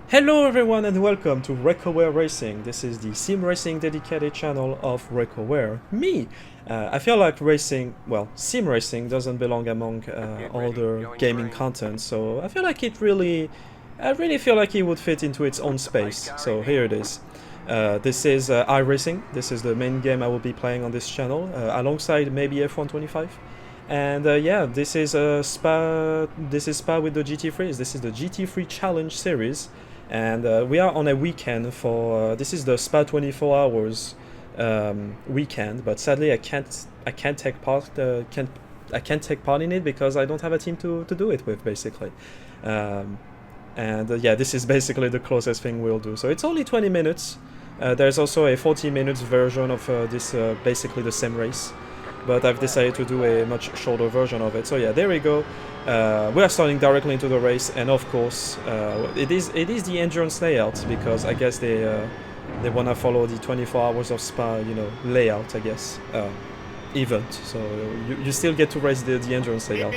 Hello everyone and welcome to RecoWare Racing. This is the sim racing dedicated channel of RecoWare. Me! I feel like sim racing doesn't belong among other gaming content, so I feel like I really feel like it would fit into its own space. So here it is. This is iRacing. This is the main game I will be playing on this channel, alongside maybe F125. And yeah, this is Spa. This is Spa with the GT3s. This is the GT3 Challenge series, and we are on a weekend for. This is the Spa 24 hours weekend, but sadly I can't take part. I can't take part in it because I don't have a team to do it with, basically. Um, and yeah, this is basically the closest thing we'll do. So it's only 20 minutes. There's also a 40 minutes version of this, basically the same race, but I've decided to do a much shorter version of it. So yeah, there we go. We are starting directly into the race, and of course, it is the endurance layout, because I guess they wanna follow the 24 hours of Spa, layout, I guess, event. So you still get to race the endurance layout,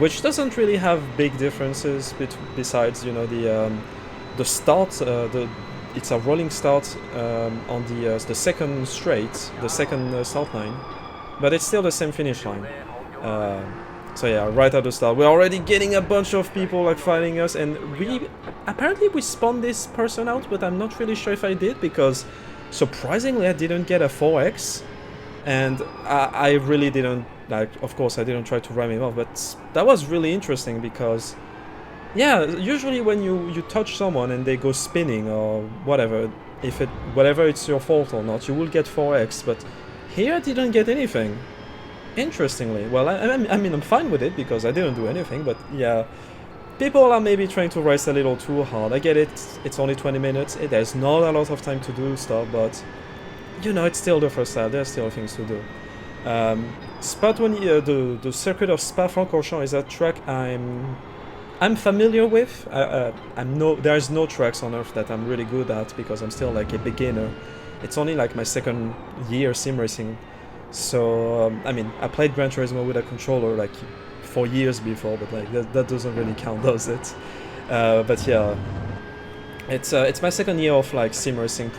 which doesn't really have big differences besides the start. It's a rolling start on the second straight, the second start line. But it's still the same finish line. So yeah, right at the start, we're already getting a bunch of people like fighting us, and apparently we spawned this person out, but I'm not really sure if I did, because surprisingly I didn't get a 4x, and I really didn't, like, of course I didn't try to ram him off, but that was really interesting because, yeah, usually when you touch someone and they go spinning or whatever, whatever it's your fault or not, you will get 4x, but here I didn't get anything. Interestingly. Well, I mean, I'm fine with it because I didn't do anything, but yeah, people are maybe trying to race a little too hard. I get it, it's only 20 minutes, there's not a lot of time to do stuff, but, it's still the first lap, there's still things to do. Spa 20, the circuit of Spa Francorchamps is a track I'm familiar with. There's no tracks on Earth that I'm really good at because I'm still like a beginner. It's only like my second year sim racing, so I mean, I played Gran Turismo with a controller like 4 years before, but like that doesn't really count, does it? But yeah, it's my second year of like sim racing.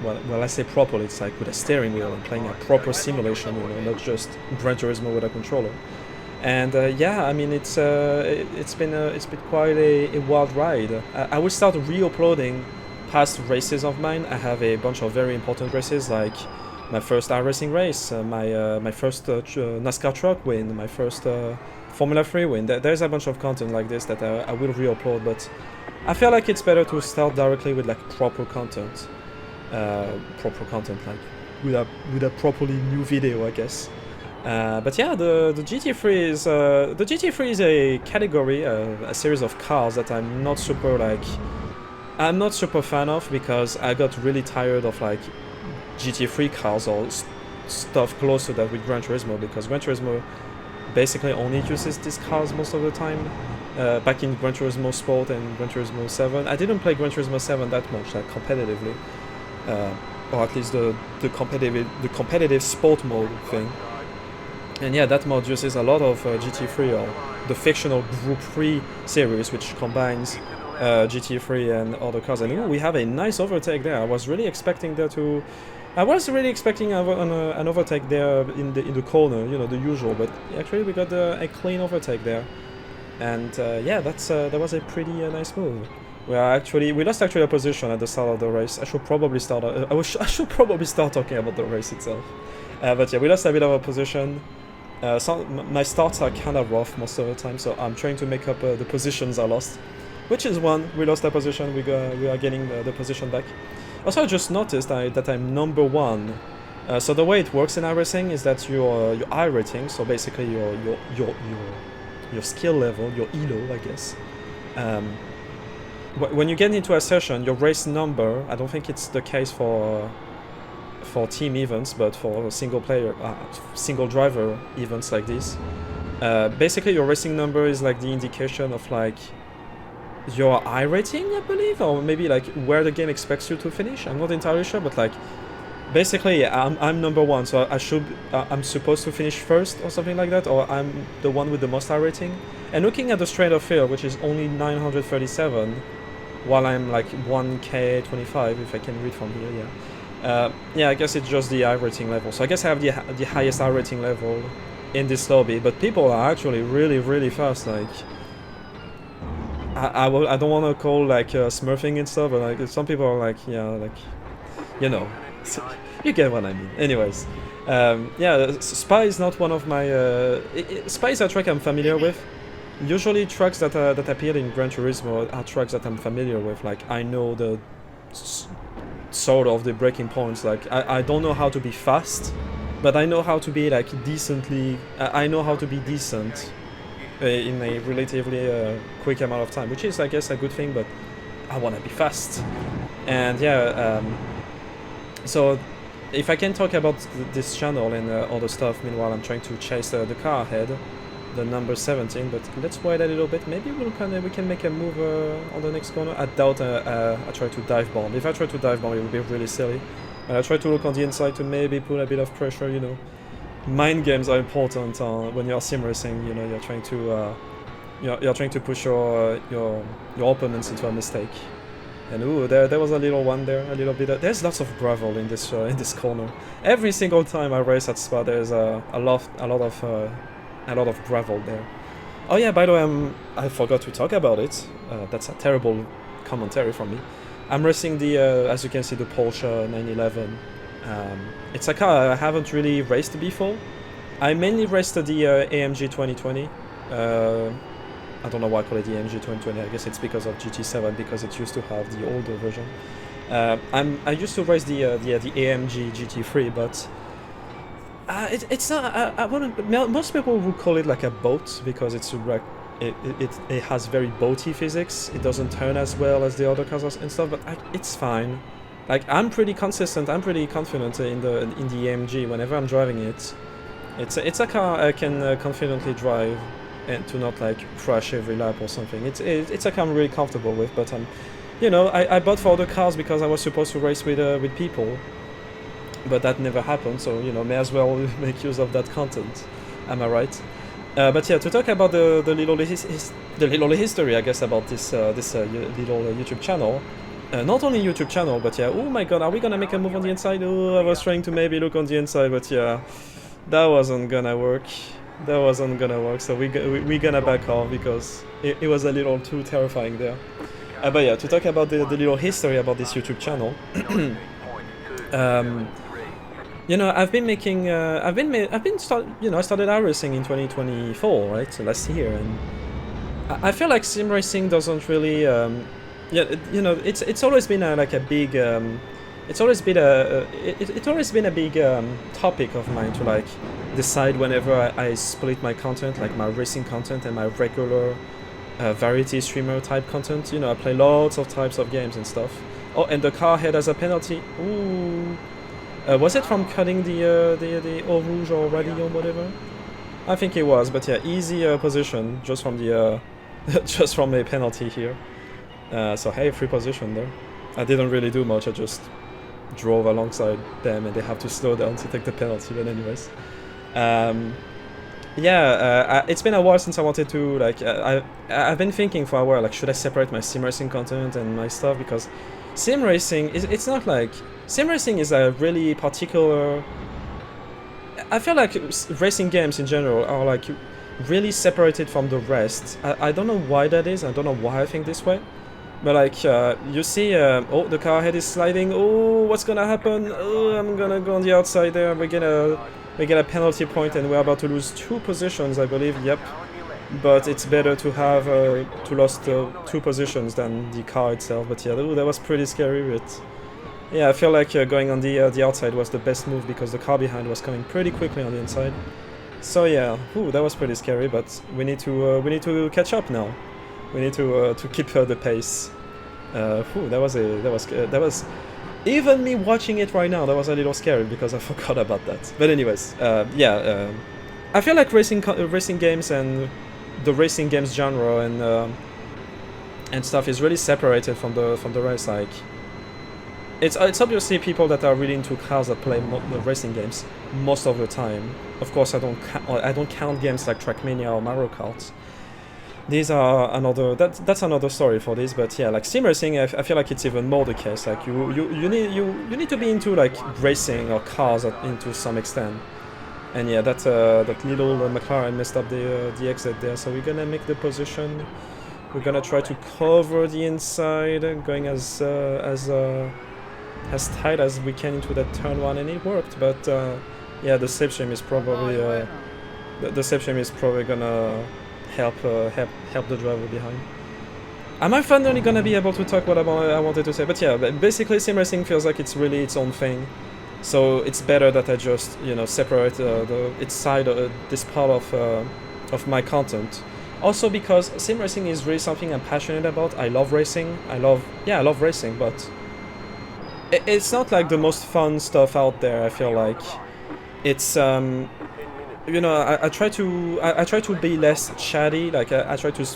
Well, I say properly, it's like with a steering wheel and playing a proper simulation, not just Gran Turismo with a controller. And yeah, I mean, it's been quite a wild ride. I will start re-uploading past races of mine. I have a bunch of very important races, like my first iRacing race, my first NASCAR truck win, my first Formula 3 win. There's a bunch of content like this that I will re-upload, but I feel like it's better to start directly with like proper content, like with a properly new video, I guess. But yeah, the GT3 is a category, a series of cars that I'm not super fan of, because I got really tired of like GT3 cars or stuff close to that with Gran Turismo, because Gran Turismo basically only uses these cars most of the time. Back in Gran Turismo Sport and Gran Turismo 7, I didn't play Gran Turismo 7 that much, like competitively, or at least the competitive sport mode thing. And yeah, that mod uses a lot of GT3, or the fictional Group 3 series, which combines GT3 and other cars. And ooh, we have a nice overtake there. I was really expecting an overtake there in the corner, the usual. But actually, we got a clean overtake there. And yeah, that was a pretty nice move. We lost actually a position at the start of the race. I should probably start talking about the race itself. But yeah, we lost a bit of a position. My starts are kind of rough most of the time, so I'm trying to make up the positions I lost, which is one. We lost a position, we are getting the position back. Also, I just noticed that I'm number 1. So the way it works in iRacing is that your iRating, so basically your skill level, your elo, I guess. When you get into a session, your race number, I don't think it's the case for team events, but for single driver events like this, basically your racing number is like the indication of like your iRating, I believe, or maybe like where the game expects you to finish. I'm not entirely sure, but like basically I'm number 1, so I'm supposed to finish first or something like that, or I'm the one with the most iRating. And looking at the straight of field, which is only 937, while I'm like 1K25, if I can read from here, yeah. Yeah, I guess it's just the iRating level. So I guess I have the highest iRating level in this lobby, but people are actually really fast. Like, I don't want to call like smurfing and stuff, but like some people are like, yeah, like, you know, you get what I mean. Anyways, yeah, Spa is not one of my. Spa is a track I'm familiar with. Usually, tracks that appear in Gran Turismo are tracks that I'm familiar with. Like, I know the sort of the breaking points. Like, I don't know how to be fast, but I know how to be like decently. I know how to be decent in a relatively quick amount of time, which is, I guess, a good thing. But I want to be fast, and yeah. So, if I can talk about this channel and other stuff, meanwhile I'm trying to chase the car ahead, the number 17. But let's wait a little bit. Maybe we can make a move on the next corner. I doubt I try to dive bomb. If I try to dive bomb, it would be really silly. And I try to look on the inside to maybe put a bit of pressure. You know, mind games are important when you're sim racing. You know, you're trying to push your opponents into a mistake. And ooh, there was a little one there, a little bit. There's lots of gravel in this corner. Every single time I race at Spa, there's a lot of gravel there. Oh yeah, by the way, I forgot to talk about it. That's a terrible commentary from me. I'm racing the, as you can see, the Porsche 911. It's a car I haven't really raced before. I mainly raced the AMG 2020. I don't know why I call it the AMG 2020. I guess it's because of GT7, because it used to have the older version. I used to race the AMG GT3, but it's not. Most people would call it like a boat because it's like it has very boaty physics. It doesn't turn as well as the other cars and stuff, but it's fine. Like, I'm pretty consistent. I'm pretty confident in the AMG whenever I'm driving it. It's a car I can confidently drive and to not like crash every lap or something. It's a car I'm really comfortable with, but you know, I bought for other cars because I was supposed to race with people, but that never happened. So, you know, may as well make use of that content. Am I right? But yeah, to talk about the little history, I guess, about this little YouTube channel. Not only YouTube channel, but yeah. Oh my God, are we gonna make a move on the inside? Oh, I was trying to maybe look on the inside, but yeah, that wasn't gonna work. That wasn't gonna work, so we gonna back off because it was a little too terrifying there. But yeah, to talk about the little history about this YouTube channel. You know, I've been making, I started iRacing in 2024, right? So last year, and I feel like sim racing doesn't really, yeah, you know, it's always been like a big, it's always been a big topic of mine to like decide whenever I split my content, like my racing content and my regular variety streamer type content. You know, I play lots of types of games and stuff. Oh, and the car had as a penalty. Ooh, was it from cutting the Eau Rouge or Radio, whatever? I think it was, but yeah, easy position just from the just from a penalty here. So hey, free position there. I didn't really do much. I just drove alongside them, and they have to slow down to take the penalty. But anyways, yeah, it's been a while since I wanted to like. I've been thinking for a while, like, should I separate my sim racing content and my stuff, because sim racing it's not like sim racing is a really particular. I feel like racing games in general are like really separated from the rest. I don't know why that is. I don't know why I think this way. But like, you see, oh, the car head is sliding. Oh, what's gonna happen? Oh, I'm gonna go on the outside there. We get a penalty point, and we're about to lose 2 positions, I believe. Yep. But it's better to have to lost 2 positions than the car itself. But yeah, that was pretty scary. But yeah, I feel like going on the outside was the best move because the car behind was coming pretty quickly on the inside. So yeah, ooh, that was pretty scary. But we need to catch up now. We need to keep the pace. That was even me watching it right now. That was a little scary because I forgot about that. But anyways, yeah, I feel like racing games and the racing games genre and stuff is really separated from the rest. Like, it's obviously people that are really into cars that play racing games most of the time. Of course, I don't count games like Trackmania or Mario Kart. these are another that's another story for this, but yeah, like sim racing, I feel like it's even more the case. Like you need to be into like racing or cars into some extent. And yeah, that little McLaren messed up the exit there, so we're gonna make the position. We're gonna try to cover the inside, going as tight as we can into that turn one, and it worked. But yeah, the slipstream is probably the slipstream is probably gonna help the driver behind. Am I finally gonna be able to talk what I wanted to say? But yeah, basically sim racing feels like it's really its own thing. So it's better that I just, you know, separate its side, this part of my content. Also because sim racing is really something I'm passionate about. I love racing. I love racing, but it's not like the most fun stuff out there. I feel like it's you know, I try to be less chatty. Like I try to.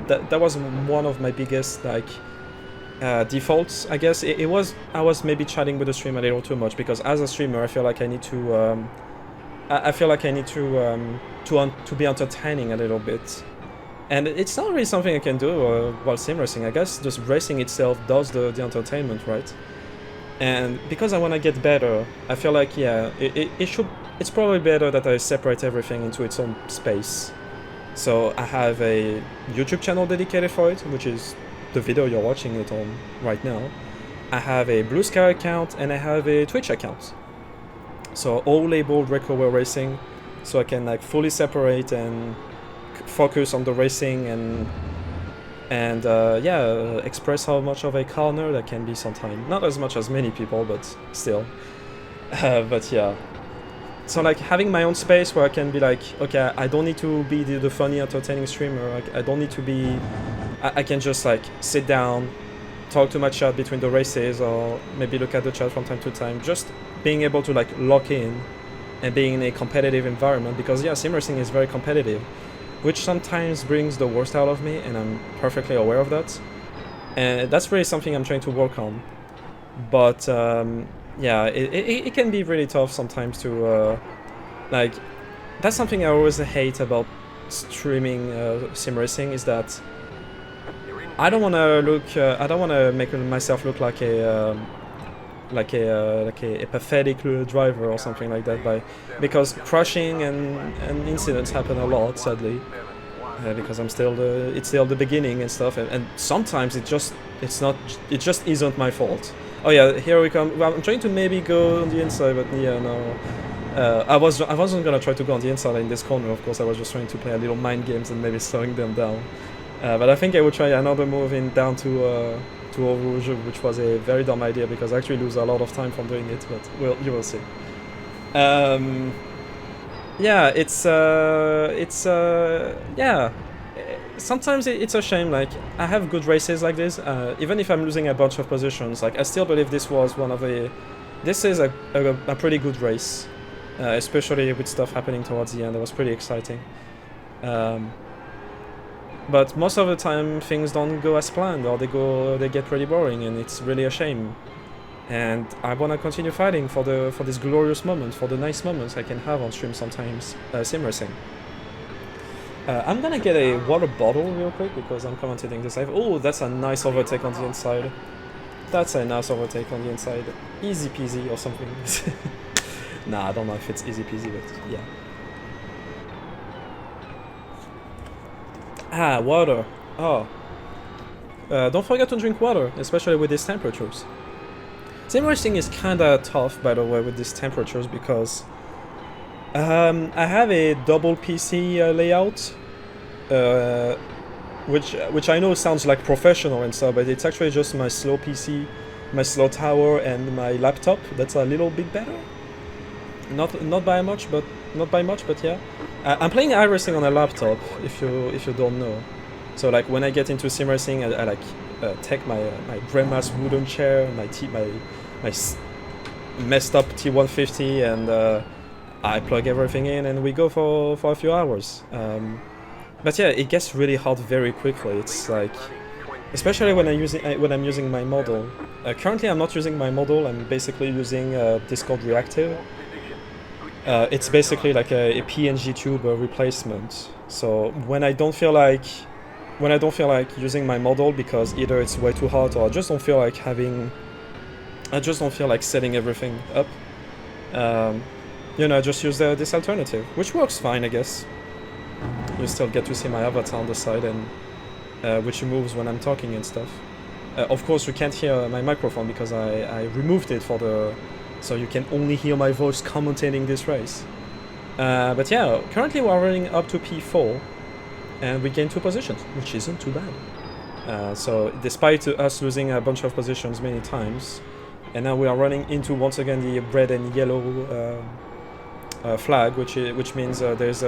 That was one of my biggest like. Defaults, I guess. I was maybe chatting with the stream a little too much, because as a streamer I feel like I need to to be entertaining a little bit, and it's not really something I can do while sim racing. I guess just racing itself does the entertainment, right? And because I want to get better, I feel like yeah, it's probably better that I separate everything into its own space. So I have a YouTube channel dedicated for it, which is the video you're watching it on right now. I have a Blue Sky account and I have a Twitch account. So all labeled Recover Racing, so I can like fully separate and focus on the racing and yeah, express how much of a car nerd I can be sometimes. Not as much as many people, but still. But yeah. So like having my own space where I can be like, okay, I don't need to be the funny, entertaining streamer. Like, I don't need to be. I can just like sit down, talk to my chat between the races, or maybe look at the chat from time to time. Just being able to like lock in and being in a competitive environment, because yeah, sim racing is very competitive, which sometimes brings the worst out of me, and I'm perfectly aware of that. And that's really something I'm trying to work on. But yeah, it can be really tough sometimes to like. That's something I always hate about streaming sim racing, is that I don't want to look. I don't want to make myself look like a pathetic driver or something like that. Because crashing and incidents happen a lot, sadly. Because it's still the beginning and stuff, and sometimes it just isn't my fault. Oh yeah, here we come. Well, I'm trying to maybe go on the inside, but yeah, no. I wasn't gonna try to go on the inside in this corner. Of course, I was just trying to play a little mind games and maybe slowing them down. But I think I will try another move in down to Eau Rouge, which was a very dumb idea because I actually lose a lot of time from doing it. But you will see. Yeah, yeah. Sometimes it's a shame. Like I have good races like this. Even if I'm losing a bunch of positions, like I still believe this was this is a pretty good race, especially with stuff happening towards the end. It was pretty exciting. But most of the time things don't go as planned, or they get pretty boring, and it's really a shame. And I want to continue fighting for this glorious moment, for the nice moments I can have on stream sometimes, sim racing. I'm gonna get a water bottle real quick because I'm commentating this live. Oh, that's a nice overtake on the inside. That's a nice overtake on the inside. Easy peasy or something. Nah, I don't know if it's easy peasy, but yeah. Ah, water. Oh. Don't forget to drink water, especially with these temperatures. Sim racing is kinda tough, by the way, with these temperatures because I have a double PC layout, which I know sounds like professional and stuff, but it's actually just my slow PC, my slow tower, and my laptop. That's a little bit better. Not by much, but yeah. I'm playing iRacing on a laptop, if you don't know. So like when I get into sim racing, I like take my grandma's wooden chair, my messed up T150, and I plug everything in, and we go for a few hours. But yeah, it gets really hot very quickly. It's like, especially when I'm using my model. Currently, I'm not using my model. I'm basically using Discord Reactive. It's basically like a PNG tube replacement. So when I don't feel like when I don't feel like using my model because either it's way too hot or I just don't feel like setting everything up. You know, I just use this alternative, which works fine, I guess. You still get to see my avatar on the side and which moves when I'm talking and stuff. Of course, you can't hear my microphone because I removed it so you can only hear my voice commentating this race. But yeah, currently we're running up to P4 and we gained 2 positions, which isn't too bad. So despite us losing a bunch of positions many times, and now we are running into once again the red and yellow flag, which means there's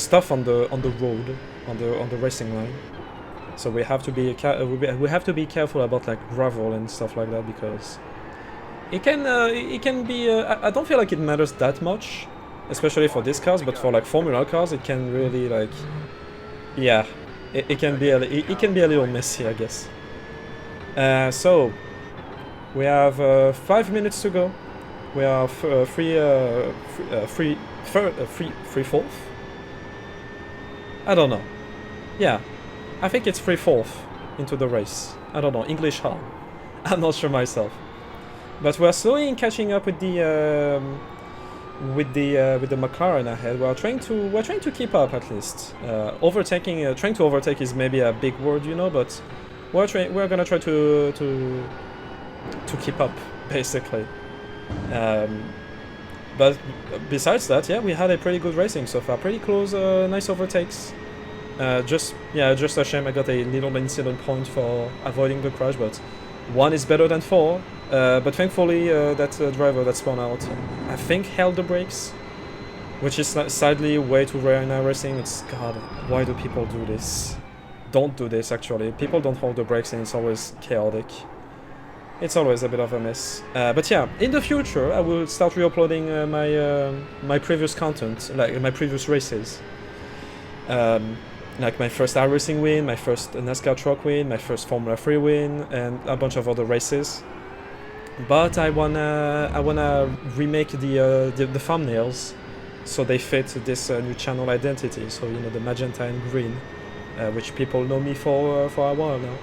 stuff on the road, on the racing line. So we have to be careful about like gravel and stuff like that because it can be. I don't feel like it matters that much, especially for these cars, but for like Formula cars, it can really like, yeah, it can be a little messy, I guess. So we have 5 minutes to go. We are free fourth. I don't know. Yeah, I think it's free fourth into the race. I don't know, English how? I'm not sure myself. But we're slowly catching up with the McLaren ahead. We're trying to keep up at least. Trying to overtake is maybe a big word, you know, but we're gonna try to keep up basically. But besides that, yeah, we had a pretty good racing so far. Pretty close, nice overtakes. Just a shame I got a little incident point for avoiding the crash, but 1 is better than 4. But thankfully, that driver that spun out, I think, held the brakes, which is sadly way too rare in iRacing. It's, God, why do people do this? Don't do this, actually. People don't hold the brakes and it's always chaotic. It's always a bit of a mess. But yeah, in the future, I will start re-uploading my previous content, like my previous races. Like my first iRacing win, my first NASCAR truck win, my first Formula 3 win, and a bunch of other races. But I wanna remake the thumbnails so they fit this new channel identity. So you know, the magenta and green, which people know me for a while now.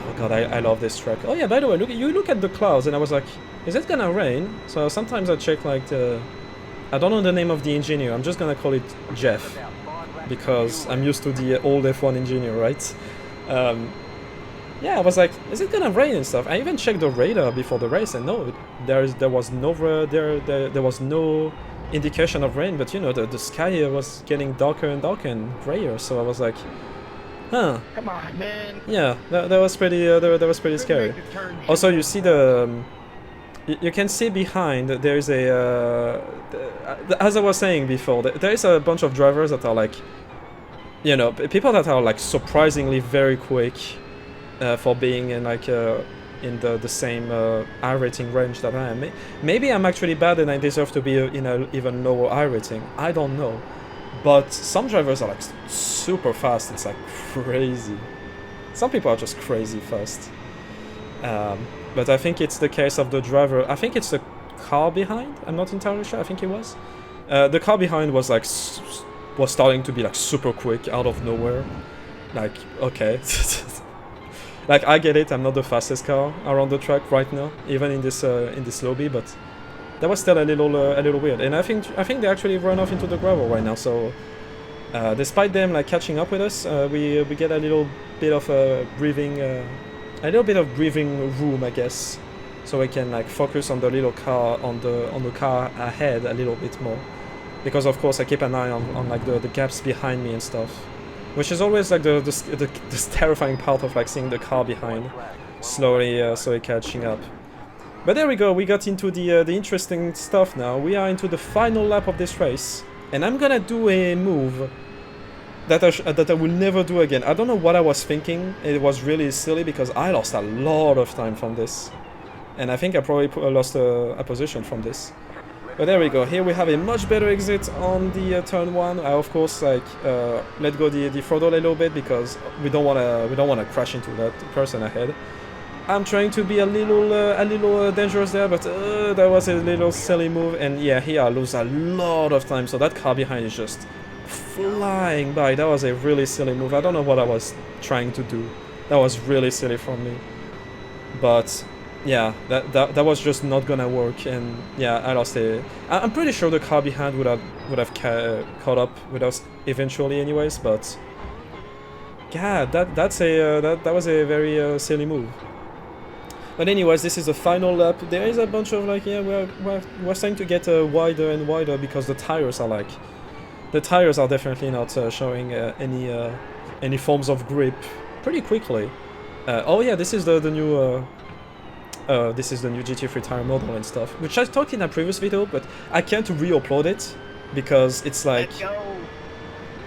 Oh god, I love this track. Oh yeah, by the way, look at the clouds, and I was like, is it gonna rain? So sometimes I check like I don't know the name of the engineer. I'm just gonna call it Jeff because I'm used to the old F1 engineer, right? Yeah, I was like, is it gonna rain and stuff? I even checked the radar before the race, and no, there was no indication of rain. But you know, the sky was getting darker and darker and grayer. So I was like, huh. Come on, man. Yeah, that was pretty. That was pretty scary. Also, you see you can see behind there is a. As I was saying before, there is a bunch of drivers that are like, you know, people that are like surprisingly very quick. For being in like in the same iRating range that I am. Maybe I'm actually bad and I deserve to be in an even lower iRating. I don't know. But some drivers are like super fast. It's like crazy. Some people are just crazy fast. But I think it's the case of the driver. I think it's the car behind. I'm not entirely sure. I think it was. The car behind was like was starting to be like super quick out of nowhere. Like, okay. Like, I get it, I'm not the fastest car around the track right now, even in this lobby, but that was still a little weird. And I think they actually run off into the gravel right now. So despite them like catching up with us, we get a little bit of breathing room, I guess, so we can like focus on the little car on the car ahead a little bit more, because of course I keep an eye on like the gaps behind me and stuff. Which is always like the terrifying part of like seeing the car behind slowly catching up. But there we go, we got into the interesting stuff now. We are into the final lap of this race, and I'm gonna do a move that I will never do again. I don't know what I was thinking. It was really silly because I lost a lot of time from this, and I think I probably lost a position from this. But there we go. Here we have a much better exit on the turn 1. I of course like let go the throttle a little bit because we don't wanna crash into that person ahead. I'm trying to be a little dangerous there, but that was a little silly move. And yeah, here I lose a lot of time. So that car behind is just flying by. That was a really silly move. I don't know what I was trying to do. That was really silly from me. But yeah, that was just not gonna work, and yeah, I lost it. I'm pretty sure the car behind would have caught up with us eventually, anyways. But yeah, that was a very silly move. But anyways, this is the final lap. There is a bunch of like, yeah, we're starting to get wider and wider because the tires are definitely not showing any forms of grip pretty quickly. Oh yeah, this is the new GT3 tire model and stuff, which I talked in a previous video, but I can't re-upload it because it's like,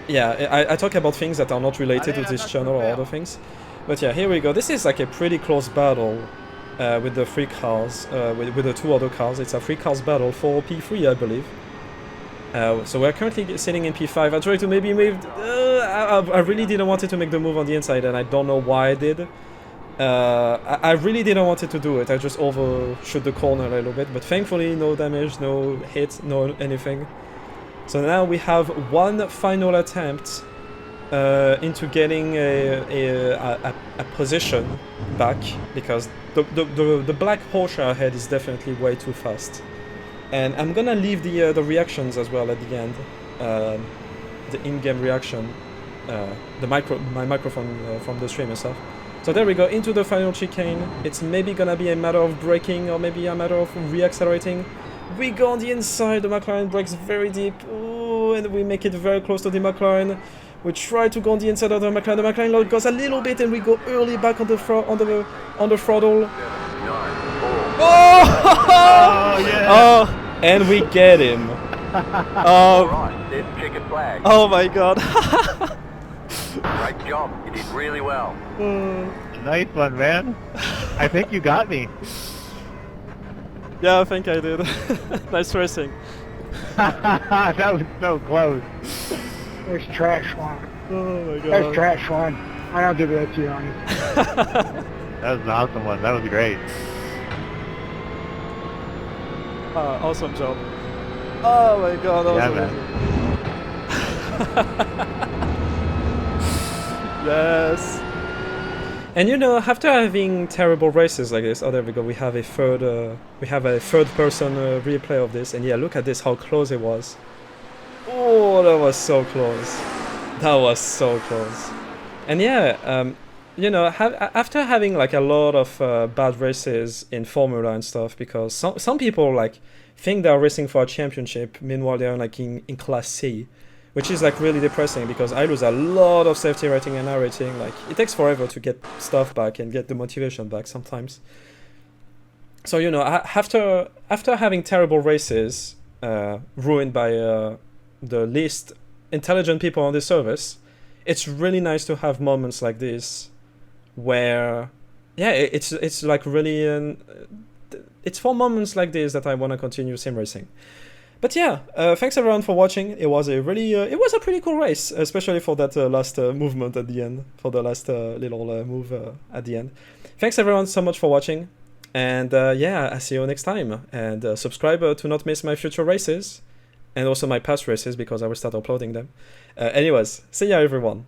yeah, I talk about things that are not related to this channel or other things. But yeah, here we go. This is like a pretty close battle with the three cars, with the two other cars. It's a three cars battle for P3, I believe. So we're currently sitting in P5. I tried to maybe move. I really didn't want it to make the move on the inside, and I don't know why I did. I really didn't want it to do it. I just overshoot the corner a little bit, but thankfully no damage, no hit, no anything. So now we have one final attempt into getting a position back, because the black Porsche ahead is definitely way too fast. And I'm gonna leave the reactions as well at the end, the in-game reaction, my microphone from the stream and stuff. So there we go, into the final chicane. It's maybe gonna be a matter of braking or maybe a matter of re-accelerating. We go on the inside, the McLaren brakes very deep, ooh, and we make it very close to the McLaren. We try to go on the inside of the McLaren goes a little bit, and we go early back on the throttle. Oh! Yeah. Oh, and we get him. Oh my god. Great job, you did really well. Nice one, man. I think you got me. Yeah, I think I did. Nice racing. That was so close. There's trash one. Oh my god. There's trash one. I don't do that to you, honest. That was an awesome one. That was great. Awesome job. Oh my god, that was Yeah, amazing. Yes. And you know, after having terrible races like this, oh there we go, we have a third person replay of this, and yeah, look at this, how close it was. Oh, that was so close. That was so close. And yeah, you know, after having like a lot of bad races in Formula and stuff, because some people like think they're racing for a championship, meanwhile they're like in Class C, which is like really depressing, because I lose a lot of safety rating and R rating. Like, it takes forever to get stuff back and get the motivation back sometimes. So you know, after having terrible races ruined by the least intelligent people on the service, it's really nice to have moments like this where, yeah, it's like really it's for moments like this that I want to continue sim racing. But yeah, thanks everyone for watching. It was a really it was a pretty cool race, especially for that last movement at the end, for the last little move at the end. Thanks everyone so much for watching, and yeah, I'll see you next time. And subscribe to not miss my future races, and also my past races, because I will start uploading them. Anyways, see ya everyone.